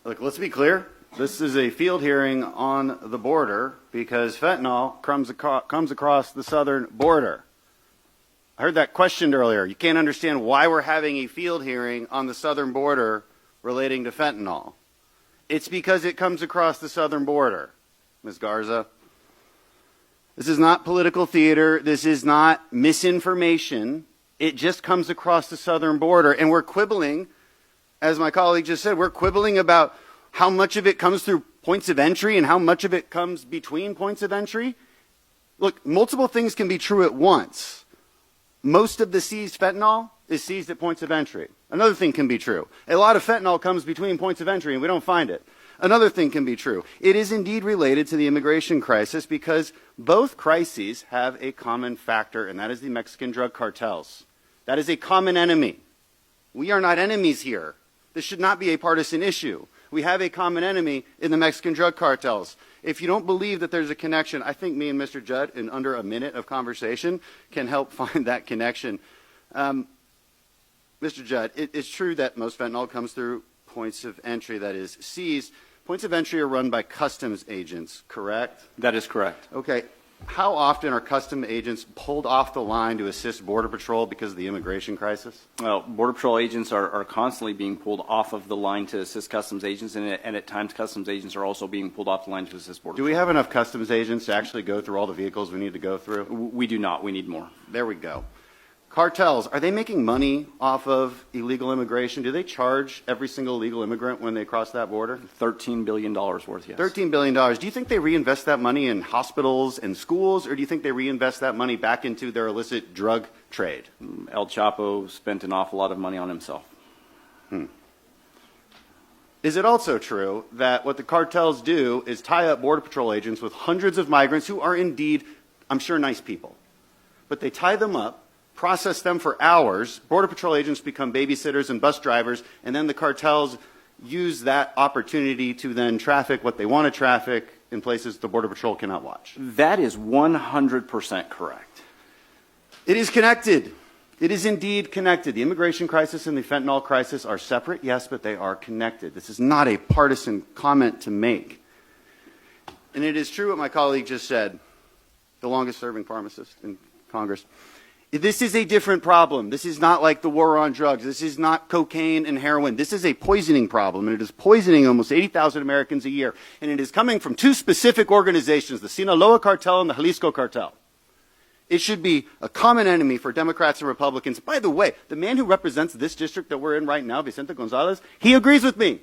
Look, let's be clear. This is a field hearing on the border because fentanyl comes across the southern border. I heard that questioned earlier. You can't understand why we're having a field hearing on the southern border relating to fentanyl. It's because it comes across the southern border, Ms. Garza. This is not political theater. This is not misinformation. It just comes across the southern border, and we're quibbling, as my colleague just said, we're quibbling about how much of it comes through points of entry and how much of it comes between points of entry. Look, multiple things can be true at once. Most of the seized fentanyl is seized at points of entry. Another thing can be true. A lot of fentanyl comes between points of entry and we don't find it. Another thing can be true. It is indeed related to the immigration crisis because both crises have a common factor, and that is the Mexican drug cartels. That is a common enemy. We are not enemies here. This should not be a partisan issue. We have a common enemy in the Mexican drug cartels. If you don't believe that there's a connection, I think me and Mr. Judd, in under a minute of conversation, can help find that connection. Mr. Judd, it's true that most fentanyl comes through points of entry, that is seized. Points of entry are run by customs agents, correct? That is correct. Okay. How often are customs agents pulled off the line to assist Border Patrol because of the immigration crisis? Well, Border Patrol agents are constantly being pulled off of the line to assist customs agents, and at times customs agents are also being pulled off the line to assist Border Patrol. Do we have enough customs agents to actually go through all the vehicles we need to go through? We do not. We need more. There we go. Cartels, are they making money off of illegal immigration? Do they charge every single illegal immigrant when they cross that border? $13 billion worth, yes. $13 billion. Do you think they reinvest that money in hospitals and schools, or do you think they reinvest that money back into their illicit drug trade? El Chapo spent an awful lot of money on himself. Is it also true that what the cartels do is tie up Border Patrol agents with hundreds of migrants who are indeed, I'm sure, nice people, but they tie them up, process them for hours, Border Patrol agents become babysitters and bus drivers, and then the cartels use that opportunity to then traffic what they want to traffic in places the Border Patrol cannot watch? That is 100% correct. It is connected. It is indeed connected. The immigration crisis and the fentanyl crisis are separate, yes, but they are connected. This is not a partisan comment to make. And it is true what my colleague just said, the longest serving pharmacist in Congress. This is a different problem. This is not like the war on drugs. This is not cocaine and heroin. This is a poisoning problem, and it is poisoning almost 80,000 Americans a year. And it is coming from two specific organizations, the Sinaloa cartel and the Jalisco cartel. It should be a common enemy for Democrats and Republicans. By the way, the man who represents this district that we're in right now, Vicente Gonzalez, he agrees with me.